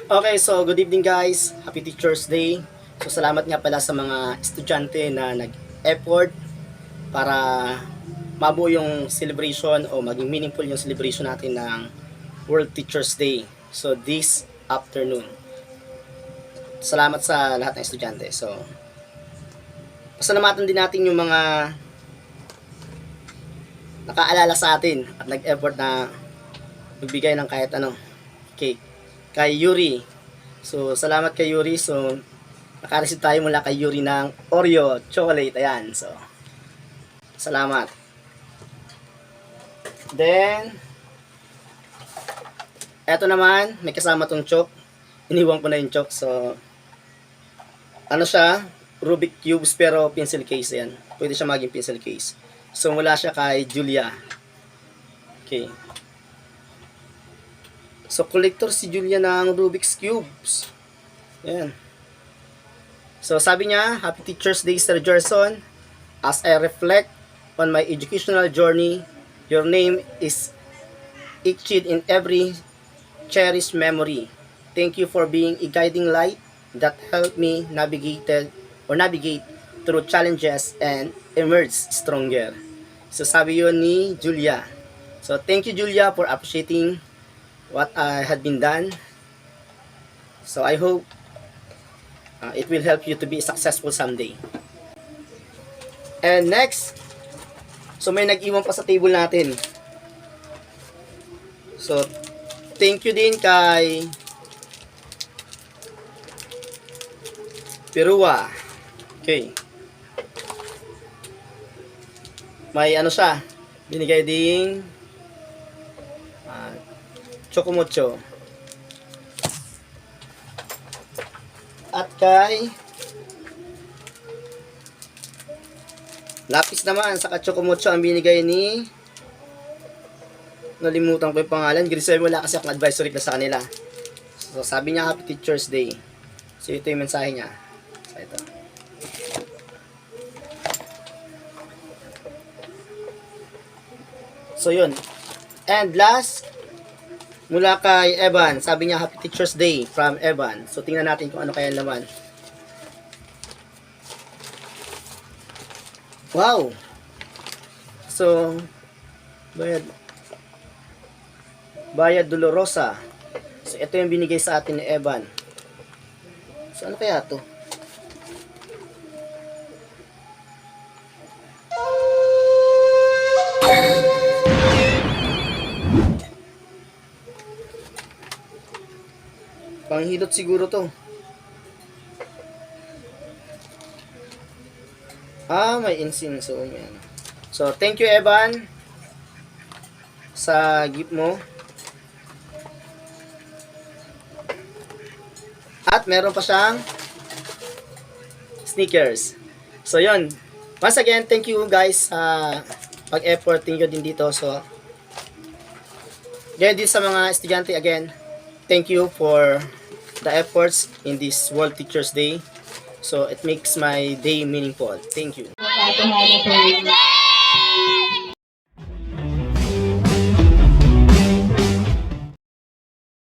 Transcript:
Okay, so good evening guys. Happy Teacher's Day. So salamat nga pala sa mga estudyante na nag-effort para mabuo yung celebration o maging meaningful yung celebration natin ng World Teacher's Day. So this afternoon. Salamat sa lahat ng estudyante. So pasalamatan din natin yung mga nakaalala sa atin at nag-effort na magbigay ng kahit ano cake. Kay Yuri. So, salamat kay Yuri. So, naka-receive tayo mula kay Yuri ng Oreo chocolate. Ayan. So, salamat. Then, eto naman, may kasama tong chok. Iniwan ko na yung chok. So, ano siya? Rubik cubes pero pencil case. Ayan. Pwede siya maging pencil case. So, mula siya kay Julia. Okay. So, collector si Julia ng Rubik's Cubes. Ayan. So, sabi niya, Happy Teacher's Day, Sir Gerson. As I reflect on my educational journey, your name is etched in every cherished memory. Thank you for being a guiding light that helped me navigate through challenges and emerge stronger. So, sabi yun ni Julia. So, thank you, Julia, for appreciating what had been done. So I hope it will help you to be successful someday. And next, so may nag-iwan pa sa table natin. So thank you din kay Perua. Okay. May ano siya, binigay ding Chocomocho. At kay Lapis naman, saka Chocomocho ang binigay ni, nalimutan ko yung pangalan, Grisel, wala kasi akong advisory na sa kanila. So sabi niya Happy Teacher's Day. So ito yung mensahe niya. So ito. So yun. And last, mula kay Evan, sabi niya Happy Teacher's Day from Evan. So tingnan natin kung ano kaya naman. Wow! So, Bayad Dolorosa. So ito yung binigay sa atin ni Evan. So ano kaya to? Panghilot siguro to. May incense. So, yan. So, thank you, Evan, sa gift mo. At meron pa siyang sneakers. So, yun. Once again, thank you guys sa pag-effort nyo din dito. So, ganyan din sa mga estudyante, again, thank you for the efforts in this World Teacher's Day. So it makes my day meaningful. Thank you.